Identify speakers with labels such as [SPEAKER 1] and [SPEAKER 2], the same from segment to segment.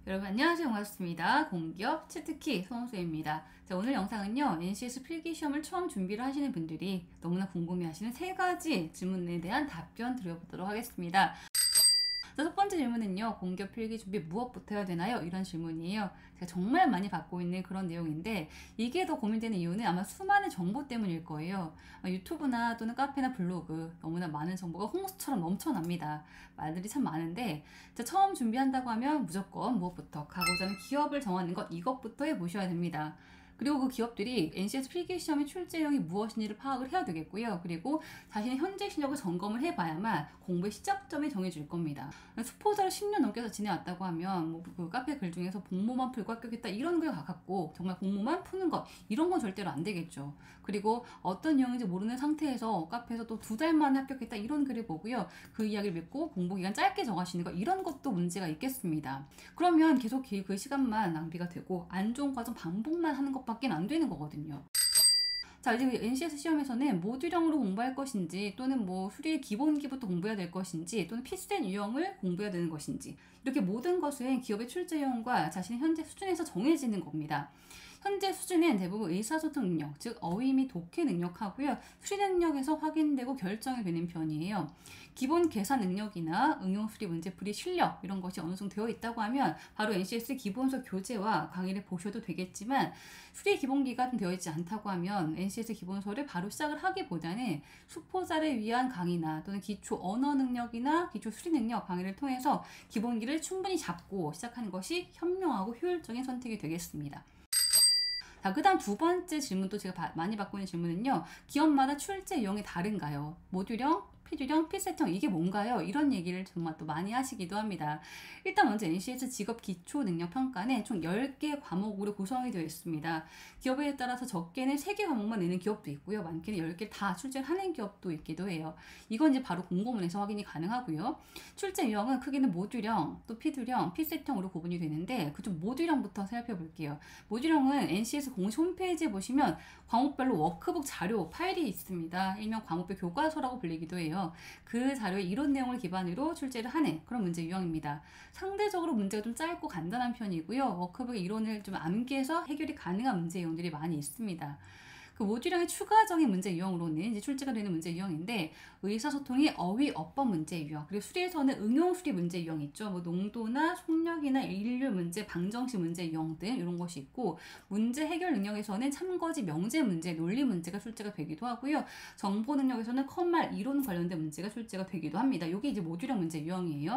[SPEAKER 1] 여러분 안녕하세요. 반갑습니다. 공기업 치트키 손호수입니다. 자, 오늘 영상은요, NCS 필기시험을 처음 준비를 하시는 분들이 너무나 궁금해하시는 세 가지 질문에 대한 답변 드려보도록 하겠습니다. 자, 첫 번째 질문은요, 공기업 필기 준비 무엇부터 해야 되나요? 이런 질문이에요. 제가 정말 많이 받고 있는 그런 내용인데, 이게 더 고민되는 이유는 아마 수많은 정보 때문일 거예요. 유튜브나 또는 카페나 블로그, 너무나 많은 정보가 홍수처럼 넘쳐납니다. 말들이 참 많은데, 자, 처음 준비한다고 하면 무조건 무엇부터, 가고자 하는 기업을 정하는 것, 이것부터 해보셔야 됩니다. 그리고 그 기업들이 NCS 필기시험의 출제형이 무엇인지를 파악을 해야 되겠고요. 그리고 자신의 현재 실력을 점검을 해봐야만 공부의 시작점이 정해질 겁니다. 수포자를 10년 넘게 지내왔다고 하면 그 카페 글 중에서 공모만 풀고 합격했다 이런 거에 가깝고, 정말 공모만 푸는 것 이런 건 절대로 안 되겠죠. 그리고 어떤 내용인지 모르는 상태에서 카페에서 또 2달 만에 합격했다 이런 글을 보고요, 그 이야기를 믿고 공부 기간 짧게 정하시는 것, 이런 것도 문제가 있겠습니다. 그러면 계속 그 시간만 낭비가 되고 안 좋은 과정 반복만 하는 것밖에 안 되는 거거든요. 자, 이제 NCS 시험에서는 모듈형으로 공부할 것인지, 또는 수리의 기본기부터 공부해야 될 것인지, 또는 필수 유형을 공부해야 되는 것인지, 이렇게 모든 것은 기업의 출제형과 자신의 현재 수준에서 정해지는 겁니다. 현재 수준은 대부분 의사소통 능력, 즉 어휘 및 독해 능력하고요, 수리 능력에서 확인되고 결정이 되는 편이에요. 기본 계산 능력이나 응용 수리 문제 풀이 실력, 이런 것이 어느 정도 되어 있다고 하면 바로 NCS 기본서 교재와 강의를 보셔도 되겠지만, 수리 기본기가 좀 되어 있지 않다고 하면 NCS 기본서를 바로 시작을 하기보다는 수포자를 위한 강의나 또는 기초 언어 능력이나 기초 수리 능력 강의를 통해서 기본기를 충분히 잡고 시작하는 것이 현명하고 효율적인 선택이 되겠습니다. 자, 그 다음 두 번째 질문도 제가 많이 받고 있는 질문은요, 기업마다 출제 유형이 다른가요? 모듈형, 필유형, 필세형, 이게 뭔가요? 이런 얘기를 정말 또 많이 하시기도 합니다. 일단 먼저 NCS 직업 기초 능력 평가는 총 10개 과목으로 구성이 되어 있습니다. 기업에 따라서 적게는 3개 과목만 내는 기업도 있고요, 많게는 10개를 다 출제를 하는 기업도 있기도 해요. 이건 이제 바로 공고문에서 확인이 가능하고요. 출제 유형은 크게는 모듈형, 또 필유형, 필세형으로 구분이 되는데, 그중 모듈형부터 살펴볼게요. 모듈형은 NCS 공식 홈페이지에 보시면 과목별로 워크북 자료 파일이 있습니다. 일명 과목별 교과서라고 불리기도 해요. 그 자료의 이론 내용을 기반으로 출제를 하는 그런 문제 유형입니다. 상대적으로 문제가 좀 짧고 간단한 편이고요, 워크북의 이론을 좀 암기해서 해결이 가능한 문제 유형들이 많이 있습니다. 그 모듈형의 추가적인 문제 유형으로는 이제 출제가 되는 문제 유형인데, 의사소통이 어휘 어법 문제 유형, 그리고 수리에서는 응용 수리 문제 유형이 있죠. 농도나 속력이나 일률 문제, 방정식 문제 유형 등 이런 것이 있고, 문제 해결 능력에서는 참거지 명제 문제, 논리 문제가 출제가 되기도 하고요, 정보 능력에서는 컴말 이론 관련된 문제가 출제가 되기도 합니다. 이게 이제 모듈형 문제 유형이에요.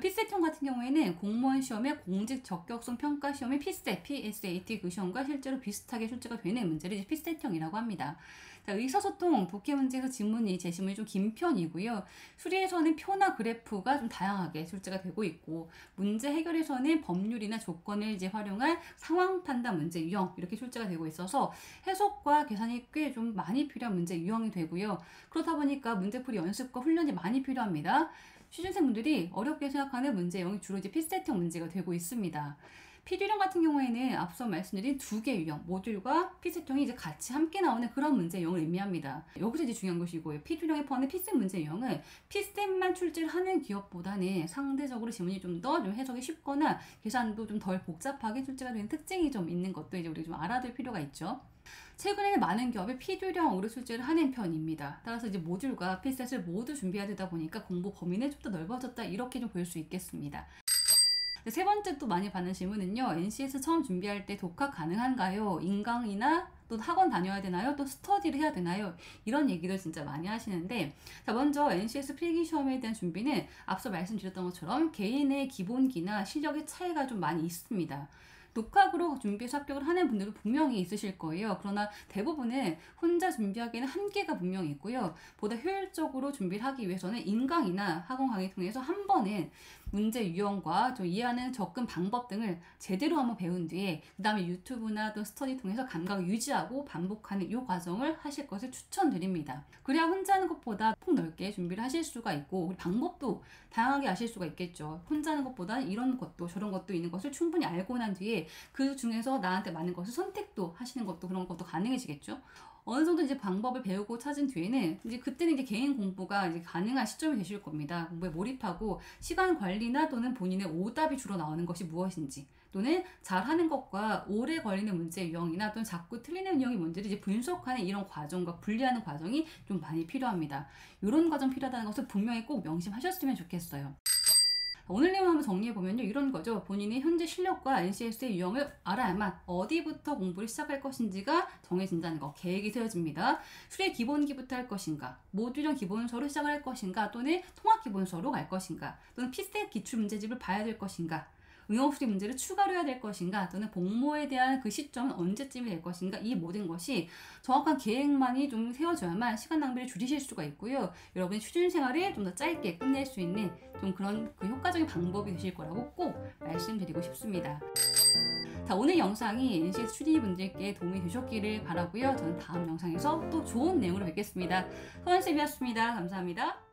[SPEAKER 1] 필셋형 같은 경우에는 공무원 시험의 공직 적격성 평가 시험의 필셋, PSAT 그 시험과 실제로 비슷하게 출제가 되는 문제를 이제 필셋형이라고 합니다. 자, 의사소통, 독해 문제에서 제시문이 좀 긴 편이고요. 수리에서는 표나 그래프가 좀 다양하게 출제가 되고 있고, 문제 해결에서는 법률이나 조건을 이제 활용한 상황 판단 문제 유형, 이렇게 출제가 되고 있어서 해석과 계산이 꽤 좀 많이 필요한 문제 유형이 되고요. 그렇다 보니까 문제풀이 연습과 훈련이 많이 필요합니다. 취준생분들이 어렵게 생각하는 문제형이 주로 이제 필셋형 문제가 되고 있습니다. 필유형 같은 경우에는 앞서 말씀드린 2개 유형, 모듈과 필셋형이 이제 같이 함께 나오는 그런 문제형을 의미합니다. 여기서 이제 중요한 것이고요, 필유형에 포함된 필셋 문제 유형은 필셋만 출제를 하는 기업보다는 상대적으로 지문이 좀 더 해석이 쉽거나 계산도 좀 덜 복잡하게 출제가 되는 특징이 좀 있는 것도 이제 우리 좀 알아둘 필요가 있죠. 최근에는 많은 기업이 필유형으로 출제를 하는 편입니다. 따라서 이제 모듈과 필셋을 모두 준비해야 되다 보니까 공부 범위는 좀 더 넓어졌다, 이렇게 좀 볼 수 있겠습니다. 세 번째 또 많이 받는 질문은요, NCS 처음 준비할 때 독학 가능한가요? 인강이나 또 학원 다녀야 되나요? 또 스터디를 해야 되나요? 이런 얘기를 진짜 많이 하시는데, 자, 먼저 NCS 필기시험에 대한 준비는 앞서 말씀드렸던 것처럼 개인의 기본기나 실력의 차이가 좀 많이 있습니다. 독학으로 준비해서 합격을 하는 분들은 분명히 있으실 거예요. 그러나 대부분은 혼자 준비하기에는 한계가 분명히 있고요, 보다 효율적으로 준비를 하기 위해서는 인강이나 학원 강의 통해서 한 번은 문제 유형과 좀 이해하는 접근 방법 등을 제대로 한번 배운 뒤에 그 다음에 유튜브나 또 스터디 통해서 감각을 유지하고 반복하는 이 과정을 하실 것을 추천드립니다. 그래야 혼자 하는 것보다 폭넓게 준비를 하실 수가 있고, 방법도 다양하게 아실 수가 있겠죠. 혼자 하는 것보다 이런 것도 저런 것도 있는 것을 충분히 알고 난 뒤에 그 중에서 나한테 맞는 것을 선택도 하시는 것도, 그런 것도 가능해지겠죠. 어느 정도 이제 방법을 배우고 찾은 뒤에는 이제 그때는 이제 개인 공부가 이제 가능한 시점이 되실 겁니다. 공부에 몰입하고 시간 관리나 또는 본인의 오답이 주로 나오는 것이 무엇인지, 또는 잘하는 것과 오래 걸리는 문제 유형이나 또는 자꾸 틀리는 유형이 뭔지를 이제 분석하는 이런 과정과 분리하는 과정이 좀 많이 필요합니다. 이런 과정 필요하다는 것을 분명히 꼭 명심하셨으면 좋겠어요. 오늘 내용 한번 정리해보면요, 이런 거죠. 본인의 현재 실력과 NCS의 유형을 알아야만 어디부터 공부를 시작할 것인지가 정해진다는 거. 계획이 세워집니다. 수리 기본기부터 할 것인가, 모듈형 기본서로 시작을 할 것인가, 또는 통합 기본서로 갈 것인가, 또는 피셋 기출문제집을 봐야 될 것인가, 응용수리 문제를 추가로 해야 될 것인가, 또는 복모에 대한 그 시점은 언제쯤이 될 것인가, 이 모든 것이 정확한 계획만이 좀 세워져야만 시간 낭비를 줄이실 수가 있고요. 여러분의 취준 생활을 좀 더 짧게 끝낼 수 있는 좀 그런 그 효과적인 방법이 되실 거라고 꼭 말씀드리고 싶습니다. 자, 오늘 영상이 NCS 취준이분들께 도움이 되셨기를 바라고요. 저는 다음 영상에서 또 좋은 내용으로 뵙겠습니다. 서원쌤이었습니다. 감사합니다.